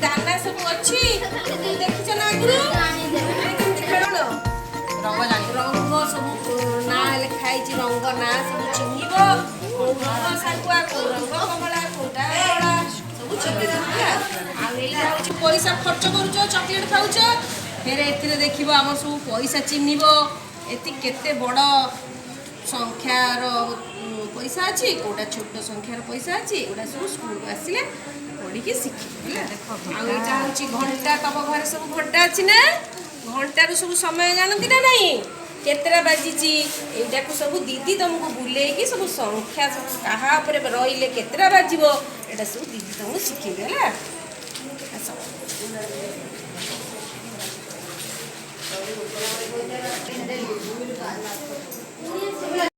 दाना सब अच्छी देखी ना रंग सब ना लिखाई रंग ना सब चिन्ह रंग सागुआ रंग कमला कोटा सब चिन्ह पैसा खर्च कर चॉकलेट खाऊच फिर ए देख आम सब पैसा चिन्ह एति केते बड़ संख्यार पैसा अच्छी कोटा छोट संख्यार पैसा अच्छी एगुड़ा सब स्कूल आसिले पढ़ी शिखी आईटा हूँ घंटा तम घर सब घंटा अच्छी ना घंटार सब समय जानती ना नहीं केतरा बाजी एटा को सब दीदी तुमको बुले सब संख्या सब क्या रही केतरा बाजो यहाँ सब दीदी तुमको शिखेबे है सब